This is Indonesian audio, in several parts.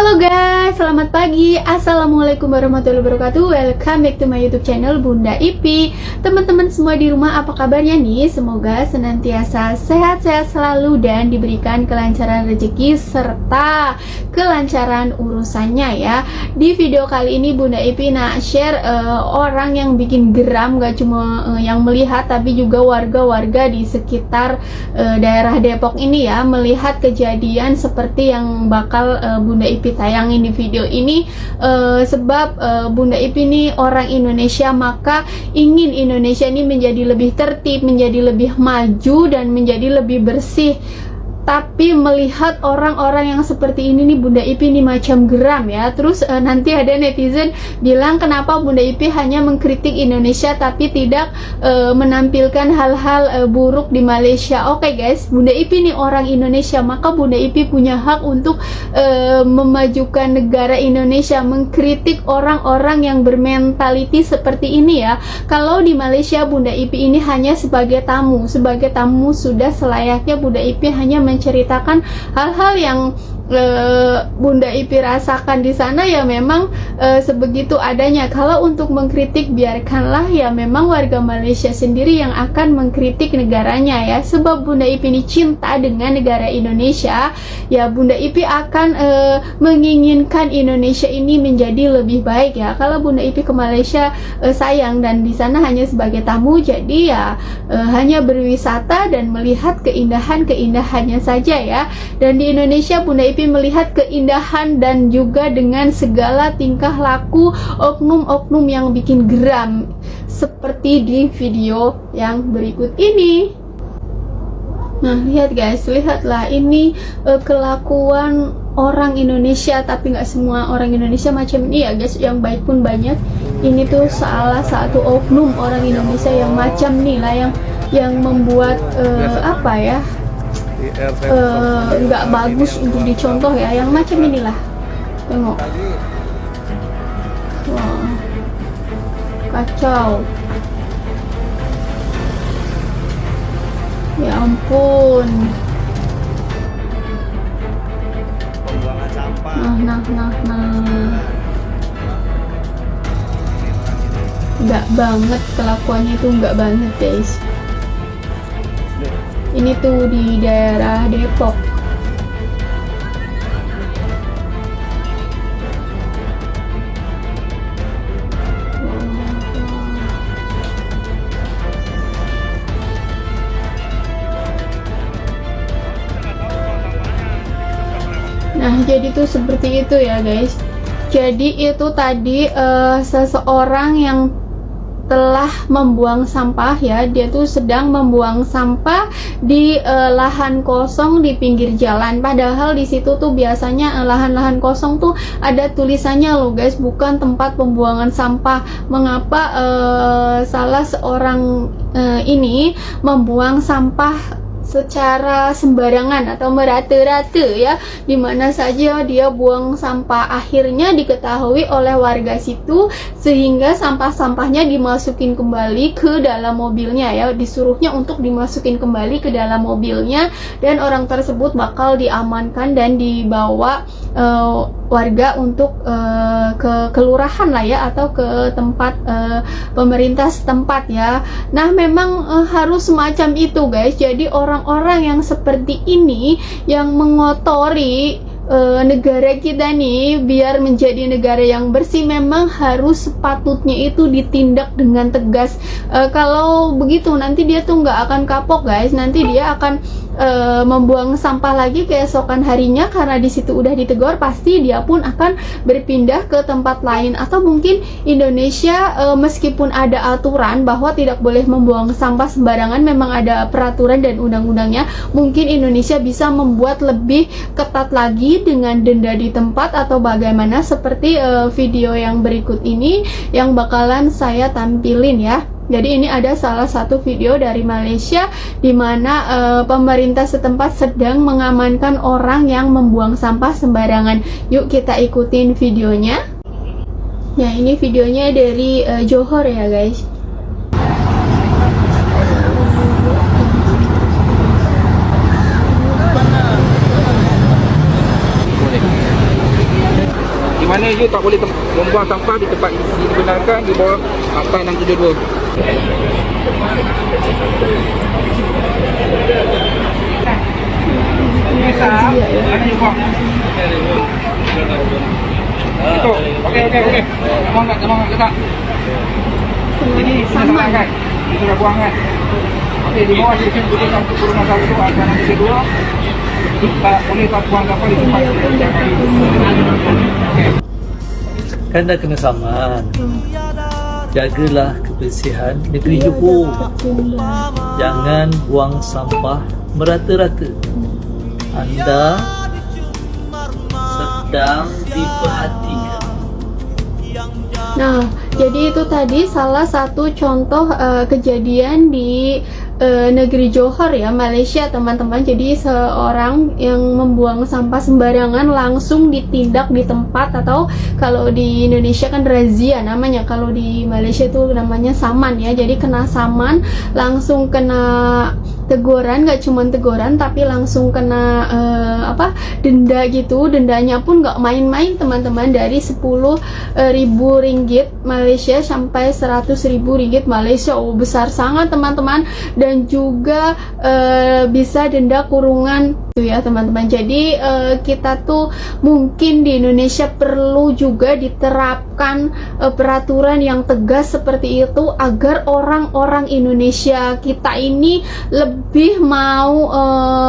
Halo guys, selamat pagi. Assalamualaikum warahmatullahi wabarakatuh. Welcome back to my YouTube channel Bunda Ipi. Teman-teman semua di rumah, apa kabarnya nih? Semoga senantiasa sehat-sehat selalu dan diberikan kelancaran rezeki serta kelancaran urusannya ya. Di video kali ini Bunda Ipi nak share orang yang bikin geram, gak cuma yang melihat tapi juga warga-warga di sekitar daerah Depok ini ya, melihat kejadian seperti yang bakal Bunda Ipi tayangin di video ini. Sebab Bunda Ipi ini orang Indonesia, maka ingin Indonesia ini menjadi lebih tertib, menjadi lebih maju dan menjadi lebih bersih. Tapi melihat orang-orang yang seperti ini nih Bunda Ipi ini macam geram ya. Terus nanti ada netizen bilang kenapa Bunda Ipi hanya mengkritik Indonesia tapi tidak menampilkan hal-hal buruk di Malaysia. Oke guys, Bunda Ipi ini orang Indonesia, maka Bunda Ipi punya hak untuk memajukan negara Indonesia, mengkritik orang-orang yang bermentaliti seperti ini ya. Kalau di Malaysia Bunda Ipi ini hanya sebagai tamu sudah selayaknya Bunda Ipi hanya menceritakan hal-hal yang Bunda Ipi rasakan di sana ya, memang sebegitu adanya. Kalau untuk mengkritik biarkanlah ya, memang warga Malaysia sendiri yang akan mengkritik negaranya ya. Sebab Bunda Ipi ini cinta dengan negara Indonesia ya, Bunda Ipi akan menginginkan Indonesia ini menjadi lebih baik ya. Kalau Bunda Ipi ke Malaysia sayang dan di sana hanya sebagai tamu, jadi ya hanya berwisata dan melihat keindahan-keindahannya saja ya. Dan di Indonesia Bunda Ipi melihat keindahan dan juga dengan segala tingkah laku oknum-oknum yang bikin geram seperti di video yang berikut ini. Nah lihat guys, lihatlah ini kelakuan orang Indonesia, tapi nggak semua orang Indonesia macam ini ya guys, yang baik pun banyak. Ini tuh salah satu oknum orang Indonesia yang macam nih lah, yang membuat apa ya, nggak bagus untuk dicontoh ya, yang macam inilah. Tengok, wah kacau, ya ampun. Pembuangan sampah. Nah nggak banget kelakuannya, itu nggak banget guys. Ini tuh di daerah Depok. Nah jadi tuh seperti itu ya guys. Jadi itu tadi seseorang yang telah membuang sampah ya, dia tuh sedang membuang sampah di lahan kosong di pinggir jalan. Padahal di situ tuh biasanya lahan-lahan kosong tuh ada tulisannya loh guys, bukan tempat pembuangan sampah. Mengapa salah seorang ini membuang sampah secara sembarangan atau merata-rata ya, dimana saja dia buang sampah. Akhirnya diketahui oleh warga situ, sehingga sampah-sampahnya dimasukin kembali ke dalam mobilnya ya, disuruhnya untuk dimasukin kembali ke dalam mobilnya, dan orang tersebut bakal diamankan dan dibawa warga untuk ke kelurahan lah ya, atau ke tempat pemerintah setempat ya. Nah memang harus semacam itu guys. Jadi orang-orang yang seperti ini yang mengotori negara kita nih biar menjadi negara yang bersih, memang harus sepatutnya itu ditindak dengan tegas. Kalau begitu nanti dia tuh nggak akan kapok guys, nanti dia akan membuang sampah lagi keesokan harinya, karena di situ udah ditegur, pasti dia pun akan berpindah ke tempat lain. Atau mungkin Indonesia meskipun ada aturan bahwa tidak boleh membuang sampah sembarangan, memang ada peraturan dan undang-undangnya, mungkin Indonesia bisa membuat lebih ketat lagi dengan denda di tempat atau bagaimana, seperti video yang berikut ini yang bakalan saya tampilin ya. Jadi ini ada salah satu video dari Malaysia di mana pemerintah setempat sedang mengamankan orang yang membuang sampah sembarangan. Yuk kita ikutin videonya. Ya ini videonya dari Johor ya guys. you tak boleh membuang sampah di tempat digunakan di bawah Akta 672. Mana you buang? Itu. Okey. Semangat letak. Ini sama kan? Ini sudah buang kan? Okey, di bawah sini boleh satu kurungan satu Akta 672. Tak boleh tak buang sampah di tempat Kan dah kena saman. Jagalah kebersihan negeri Johor. Jangan buang sampah merata-rata. Anda sedang diperhatikan. Nah, jadi itu tadi salah satu contoh kejadian di negeri Johor ya, Malaysia teman-teman. Jadi seorang yang membuang sampah sembarangan langsung ditindak di tempat, atau kalau di Indonesia kan razia namanya, kalau di Malaysia itu namanya saman ya. Jadi kena saman, langsung kena teguran, nggak cuma teguran tapi langsung kena denda gitu. Dendanya pun nggak main-main teman-teman, dari 10.000 ringgit Malaysia sampai 100.000 ringgit Malaysia. Oh, besar sangat teman-teman. Dan juga bisa denda kurungan itu ya teman-teman. Jadi kita tuh mungkin di Indonesia perlu juga diterapkan peraturan yang tegas seperti itu, agar orang-orang Indonesia kita ini lebih mau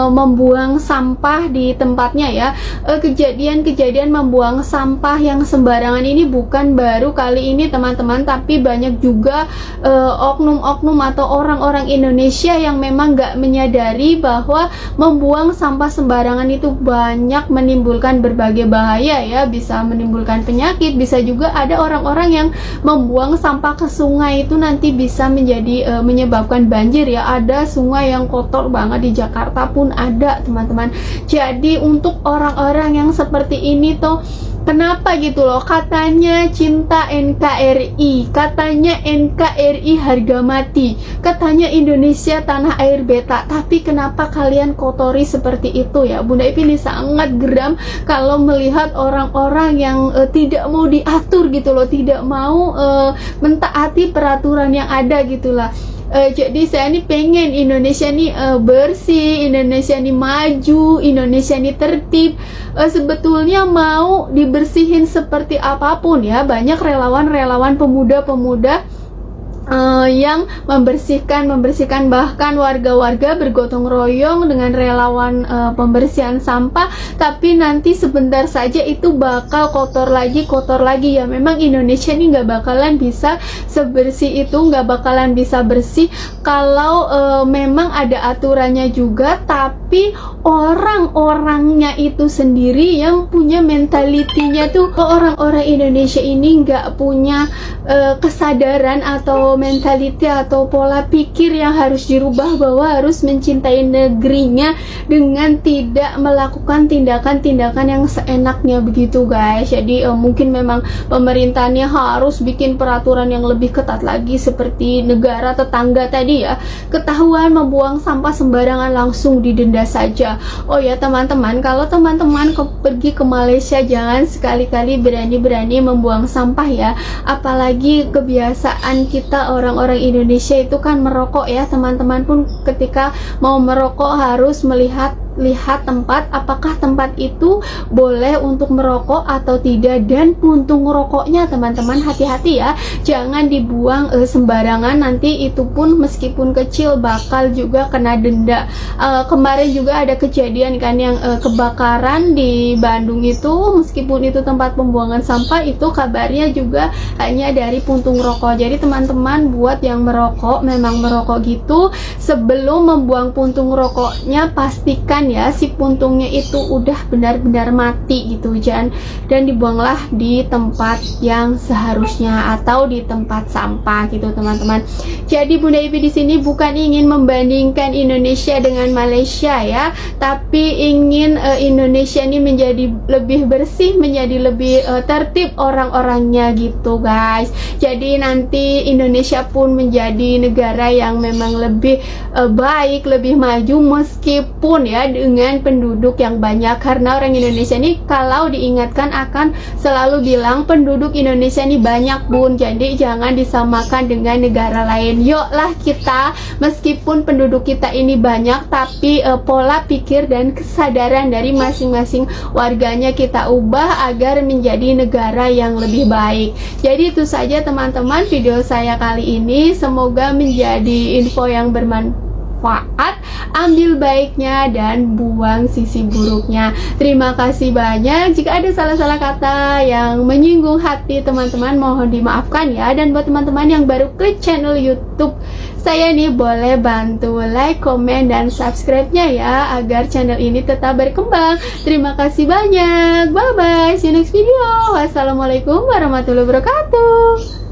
membuang sampah di tempatnya ya. Kejadian-kejadian membuang sampah yang sembarangan ini bukan baru kali ini teman-teman, tapi banyak juga oknum-oknum atau orang-orang Indonesia yang memang nggak menyadari bahwa membuang sampah sembarangan itu banyak menimbulkan berbagai bahaya ya, bisa menimbulkan penyakit. Bisa juga ada orang-orang yang membuang sampah ke sungai, itu nanti bisa menjadi menyebabkan banjir ya. Ada sungai yang kotor banget di Jakarta pun ada teman-teman. Jadi untuk orang-orang yang seperti ini tuh, kenapa gitu loh, katanya cinta NKRI, katanya NKRI harga mati, katanya Indonesia tanah air beta, tapi kenapa kalian kotori seperti itu ya. Bunda Ipi ini sangat geram kalau melihat orang-orang yang tidak mau diatur gitu loh, tidak mau mentaati peraturan yang ada gitulah. Jadi saya nih pengen Indonesia nih bersih, Indonesia nih maju, Indonesia nih tertib. Sebetulnya mau dibersihin seperti apapun ya, banyak relawan-relawan pemuda-pemuda yang membersihkan, bahkan warga-warga bergotong royong dengan relawan pembersihan sampah, tapi nanti sebentar saja itu bakal kotor lagi ya. Memang Indonesia ini nggak bakalan bisa sebersih itu, nggak bakalan bisa bersih kalau memang ada aturannya juga, tapi orang-orangnya itu sendiri yang punya mentalitinya tuh, orang-orang Indonesia ini nggak punya kesadaran atau mentality atau pola pikir yang harus dirubah, bahwa harus mencintai negerinya dengan tidak melakukan tindakan-tindakan yang seenaknya begitu guys. Jadi mungkin memang pemerintahnya harus bikin peraturan yang lebih ketat lagi, seperti negara tetangga tadi ya, ketahuan membuang sampah sembarangan langsung didenda saja. Oh ya teman-teman, kalau teman-teman pergi ke Malaysia, jangan sekali-kali berani-berani membuang sampah ya. Apalagi kebiasaan kita orang-orang Indonesia itu kan merokok ya teman-teman. Pun ketika mau merokok harus melihat tempat, apakah tempat itu boleh untuk merokok atau tidak, dan puntung rokoknya teman-teman hati-hati ya, jangan dibuang sembarangan, nanti itu pun meskipun kecil bakal juga kena denda. Kemarin juga ada kejadian kan yang kebakaran di Bandung itu, meskipun itu tempat pembuangan sampah, itu kabarnya juga hanya dari puntung rokok. Jadi teman-teman buat yang merokok, memang merokok gitu, sebelum membuang puntung rokoknya pastikan ya si puntungnya itu udah benar-benar mati gitu, dan dibuanglah di tempat yang seharusnya atau di tempat sampah gitu teman-teman. Jadi Bunda Ipi di sini bukan ingin membandingkan Indonesia dengan Malaysia ya, tapi ingin Indonesia ini menjadi lebih bersih, menjadi lebih tertib orang-orangnya gitu guys. Jadi nanti Indonesia pun menjadi negara yang memang lebih baik, lebih maju, meskipun ya dengan penduduk yang banyak, karena orang Indonesia ini kalau diingatkan akan selalu bilang penduduk Indonesia ini banyak bun, jadi jangan disamakan dengan negara lain. Yuklah kita, meskipun penduduk kita ini banyak, tapi pola pikir dan kesadaran dari masing-masing warganya kita ubah agar menjadi negara yang lebih baik. Jadi itu saja teman-teman video saya kali ini, semoga menjadi info yang bermanfaat, ambil baiknya dan buang sisi buruknya. Terima kasih banyak. Jika ada salah-salah kata yang menyinggung hati teman-teman, mohon dimaafkan ya. Dan buat teman-teman yang baru klik channel YouTube saya nih, boleh bantu like, komen, dan subscribe-nya ya, agar channel ini tetap berkembang. Terima kasih banyak. Bye bye. See you next video. Wassalamualaikum warahmatullahi wabarakatuh.